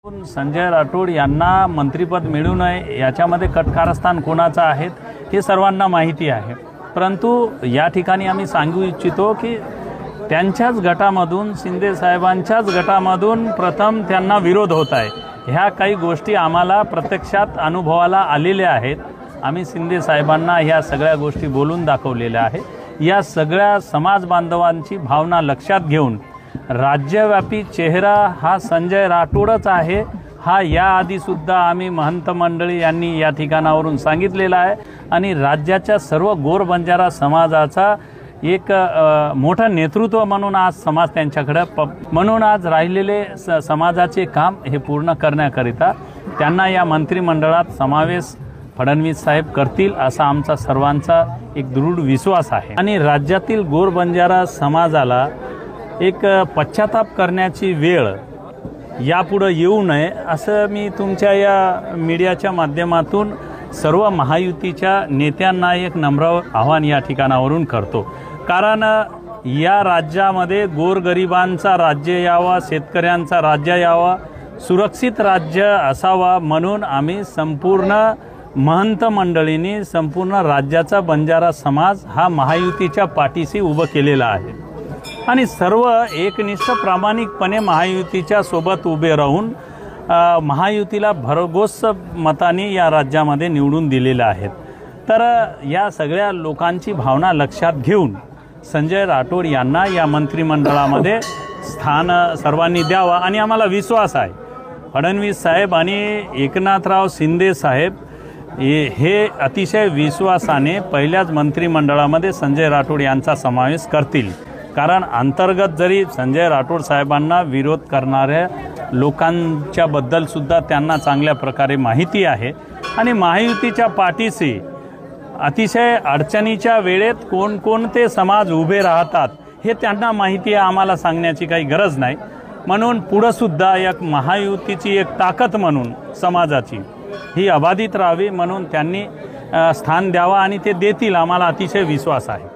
संजय राठोड यांना मंत्रिपद मिळू नये याच्यामध्ये कटकारस्थान कोणाचं आहे हे सर्वांना माहिती आहे। परंतु या ठिकाणी आम्ही सांगू इच्छितो की त्यांच्याच गटामधून शिंदे साहेबांच्याच गटामधून प्रथम त्यांना विरोध होत आहे। ह्या काही गोष्टी आम्हाला प्रत्यक्षात अनुभवाला आलेल्या आहेत। आम्ही शिंदे साहेबांना ह्या सगळ्या गोष्टी बोलून दाखवलेल्या आहेत। या सगळ्या समाज बांधवांची भावना लक्षात घेऊन राज्यव्यापी चेहरा हा संजय राठोडच आहे हा याआधी सुद्धा आम्ही महंत मंडळी यांनी या ठिकाणावरून सांगितलेला आहे आणि राज्याच्या सर्व गोर बंजारा समाजाचा एक मोठा नेतृत्व म्हणून आज समाज त्यांच्याकडे म्हणून आज राहिलेले समाजाचे काम हे पूर्ण करण्याकरिता त्यांना या मंत्रिमंडळात समावेश फडणवीस साहेब करतील असा आमचा सर्वांचा एक दृढ विश्वास आहे। आणि राज्यातील गोर बंजारा समाजाला एक पश्चाताप करण्याची वेळ यापुढे येऊ नये असं मी तुमच्या या मीडियाच्या माध्यमातून सर्व महायुतीच्या नेत्यांना एक नम्र आव्हान या ठिकाणावरून करतो। कारण या राज्यामध्ये गोरगरिबांचा राज्य यावा, शेतकऱ्यांचा राज्य यावा, सुरक्षित राज्य असावा म्हणून आम्ही संपूर्ण महंत मंडळींनी संपूर्ण राज्याचा बंजारा समाज हा महायुतीच्या पाठीशी उभं केलेला आहे आणि सर्व एकनिष्ठ प्रामाणिकपणे महायुतीच्या सोबत उभे राहून महायुतीला भरघोस मतांनी या राज्यामध्ये निवडून दिलेले आहेत। तर या सगळ्या लोकांची भावना लक्षात घेऊन संजय राठोड यांना या मंत्रिमंडळामध्ये स्थान सर्वांनी द्यावा आणि आम्हाला विश्वास आहे फडणवीस साहेब आणि एकनाथराव शिंदे साहेब हे अतिशय विश्वासाने पहिल्याच मंत्रिमंडळामध्ये संजय राठोड यांचा समावेश करतील। कारण अंतर्गत जरी संजय राठोड साहेबांना विरोध करणाऱ्या लोकांच्या बद्दल सुद्धा त्यांना चांगल्या प्रकारे माहिती आहे आणि महायुतीच्या पाठीशी अतिशय अडचणीच्या वेळेत कोणकोणते समाज उभे राहतात हे त्यांना माहिती आहे। आम्हाला सांगण्याची काही गरज नाही। म्हणून पुढे सुद्धा एक महायुतीची एक ताकद म्हणून समाजाची ही अबाधित राहावी म्हणून त्यांनी स्थान द्यावा आणि ते देतील आम्हाला अतिशय विश्वास आहे।